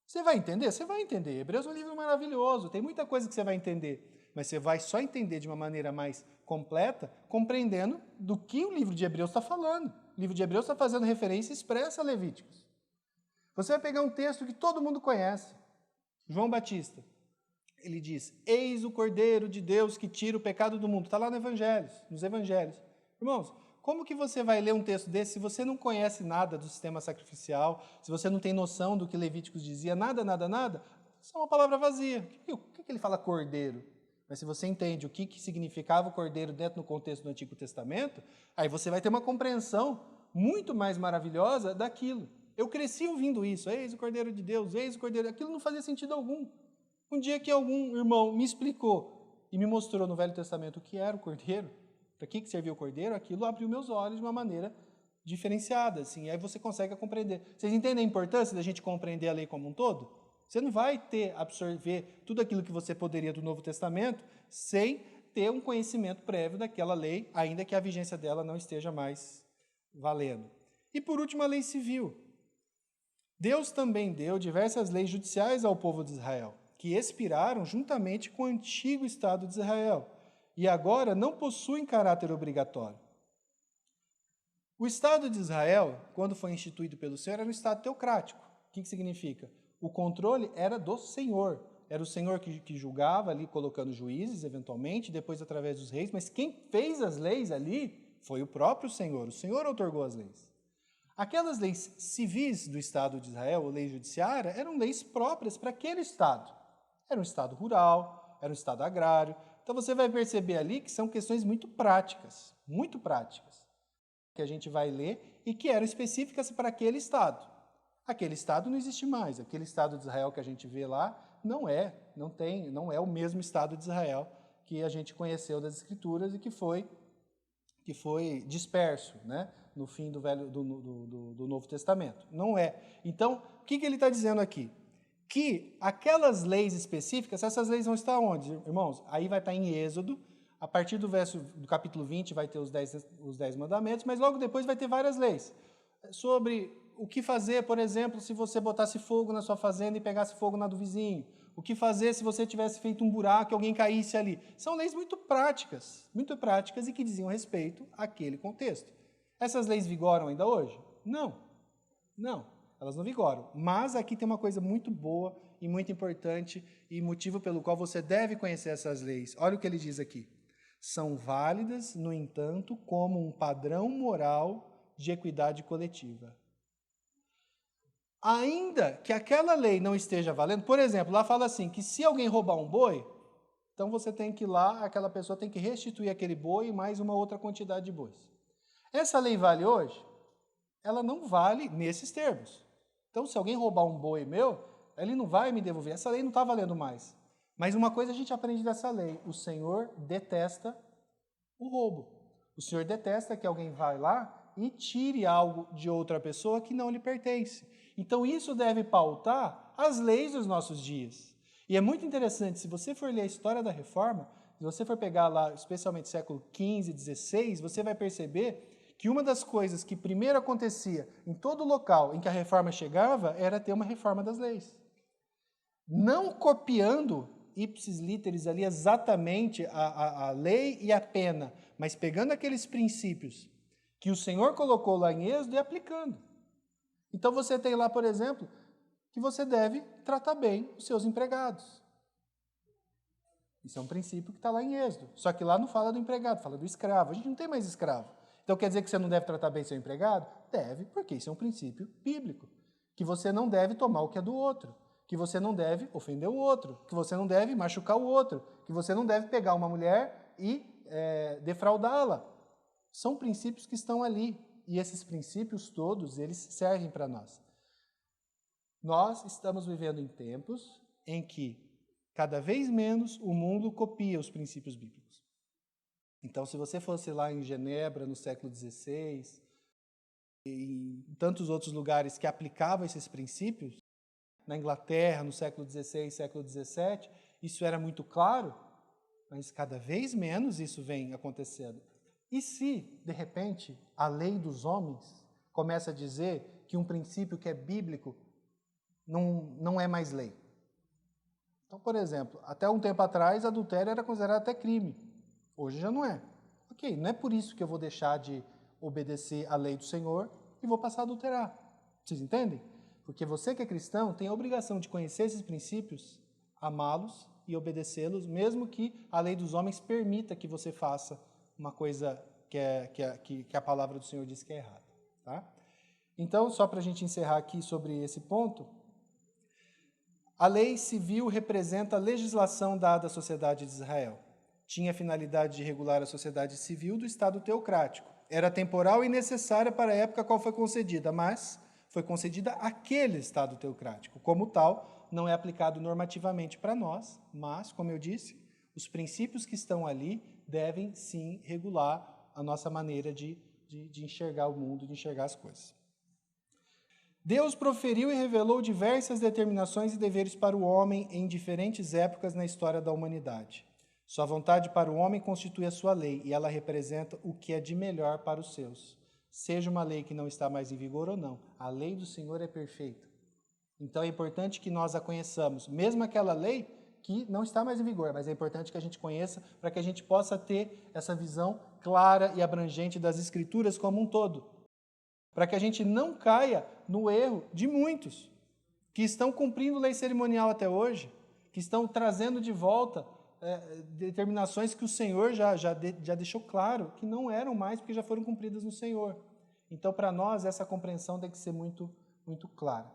Você vai entender? Você vai entender. Hebreus é um livro maravilhoso, tem muita coisa que você vai entender, mas você vai só entender de uma maneira mais completa, compreendendo do que o livro de Hebreus está falando. O livro de Hebreus está fazendo referência expressa a Levíticos. Você vai pegar um texto que todo mundo conhece, João Batista. Ele diz, eis o Cordeiro de Deus que tira o pecado do mundo. Está lá nos Evangelhos. Irmãos, como que você vai ler um texto desse se você não conhece nada do sistema sacrificial, se você não tem noção do que Levíticos dizia, nada? Isso é uma palavra vazia. O que ele fala cordeiro? Mas se você entende o que significava o cordeiro dentro do contexto do Antigo Testamento, aí você vai ter uma compreensão muito mais maravilhosa daquilo. Eu cresci ouvindo isso, eis o Cordeiro de Deus, eis o Cordeiro, aquilo não fazia sentido algum. Um dia que algum irmão me explicou e me mostrou no Velho Testamento o que era o Cordeiro, para que servia o Cordeiro, aquilo abriu meus olhos de uma maneira diferenciada, assim, e aí você consegue compreender. Vocês entendem a importância da gente compreender a lei como um todo? Você não vai absorver tudo aquilo que você poderia do Novo Testamento sem ter um conhecimento prévio daquela lei, ainda que a vigência dela não esteja mais valendo. E por último, a lei civil. Deus também deu diversas leis judiciais ao povo de Israel, que expiraram juntamente com o antigo Estado de Israel, e agora não possuem caráter obrigatório. O Estado de Israel, quando foi instituído pelo Senhor, era um Estado teocrático. O que significa? O controle era do Senhor. Era o Senhor que julgava ali, colocando juízes, eventualmente, depois através dos reis, mas quem fez as leis ali foi o próprio Senhor. O Senhor outorgou as leis. Aquelas leis civis do Estado de Israel, ou lei judiciária, eram leis próprias para aquele Estado. Era um Estado rural, era um Estado agrário. Então você vai perceber ali que são questões muito práticas, que a gente vai ler e que eram específicas para aquele Estado. Aquele Estado não existe mais. Aquele Estado de Israel que a gente vê lá não é o mesmo Estado de Israel que a gente conheceu das Escrituras e que foi disperso, né, no fim do Novo Testamento. Não é. Então, o que ele está dizendo aqui? Que aquelas leis específicas, essas leis vão estar onde, irmãos? Aí vai estar em Êxodo. A partir do capítulo 20 vai ter os 10 mandamentos, mas logo depois vai ter várias leis. Sobre o que fazer, por exemplo, se você botasse fogo na sua fazenda e pegasse fogo na do vizinho. O que fazer se você tivesse feito um buraco e alguém caísse ali. São leis muito práticas e que diziam respeito àquele contexto. Essas leis vigoram ainda hoje? Não, elas não vigoram. Mas aqui tem uma coisa muito boa e muito importante e motivo pelo qual você deve conhecer essas leis. Olha o que ele diz aqui. São válidas, no entanto, como um padrão moral de equidade coletiva. Ainda que aquela lei não esteja valendo, por exemplo, lá fala assim, que se alguém roubar um boi, então você tem que ir lá, aquela pessoa tem que restituir aquele boi e mais uma outra quantidade de bois. Essa lei vale hoje? Ela não vale nesses termos. Então, se alguém roubar um boi meu, ele não vai me devolver. Essa lei não está valendo mais. Mas uma coisa a gente aprende dessa lei. O Senhor detesta o roubo. O Senhor detesta que alguém vá lá e tire algo de outra pessoa que não lhe pertence. Então, isso deve pautar as leis dos nossos dias. E é muito interessante, se você for ler a história da Reforma, se você for pegar lá, especialmente século XV, XVI, você vai perceber que uma das coisas que primeiro acontecia em todo local em que a Reforma chegava era ter uma reforma das leis. Não copiando ipsis literis ali exatamente a lei e a pena, mas pegando aqueles princípios que o Senhor colocou lá em Êxodo e aplicando. Então você tem lá, por exemplo, que você deve tratar bem os seus empregados. Isso é um princípio que está lá em Êxodo. Só que lá não fala do empregado, fala do escravo. A gente não tem mais escravo. Então quer dizer que você não deve tratar bem seu empregado? Deve, porque isso é um princípio bíblico. Que você não deve tomar o que é do outro. Que você não deve ofender o outro. Que você não deve machucar o outro. Que você não deve pegar uma mulher e defraudá-la. São princípios que estão ali. E esses princípios todos, eles servem para nós. Nós estamos vivendo em tempos em que, cada vez menos, o mundo copia os princípios bíblicos. Então, se você fosse lá em Genebra, no século XVI, e em tantos outros lugares que aplicavam esses princípios, na Inglaterra, no século XVI, século XVII, isso era muito claro, mas cada vez menos isso vem acontecendo. E se, de repente, a lei dos homens começa a dizer que um princípio que é bíblico não é mais lei? Então, por exemplo, até um tempo atrás, adultério era considerado até crime. Hoje já não é. Ok, não é por isso que eu vou deixar de obedecer à lei do Senhor e vou passar a adulterar. Vocês entendem? Porque você que é cristão tem a obrigação de conhecer esses princípios, amá-los e obedecê-los, mesmo que a lei dos homens permita que você faça uma coisa que a palavra do Senhor diz que é errada. Tá? Então, só para a gente encerrar aqui sobre esse ponto, A lei civil representa a legislação dada à sociedade de Israel. Tinha a finalidade de regular a sociedade civil do Estado teocrático. Era temporal e necessária para a época a qual foi concedida, mas foi concedida àquele Estado teocrático. Como tal, não é aplicado normativamente para nós, mas, como eu disse, os princípios que estão ali devem, sim, regular a nossa maneira de enxergar o mundo, de enxergar as coisas. Deus proferiu e revelou diversas determinações e deveres para o homem em diferentes épocas na história da humanidade. Sua vontade para o homem constitui a sua lei, e ela representa o que é de melhor para os seus. Seja uma lei que não está mais em vigor ou não, a lei do Senhor é perfeita. Então é importante que nós a conheçamos, mesmo aquela lei que não está mais em vigor, mas é importante que a gente conheça para que a gente possa ter essa visão clara e abrangente das Escrituras como um todo. Para que a gente não caia no erro de muitos que estão cumprindo lei cerimonial até hoje, que estão trazendo de volta determinações que o Senhor já deixou claro que não eram mais porque já foram cumpridas no Senhor. Então, para nós, essa compreensão tem que ser muito, muito clara.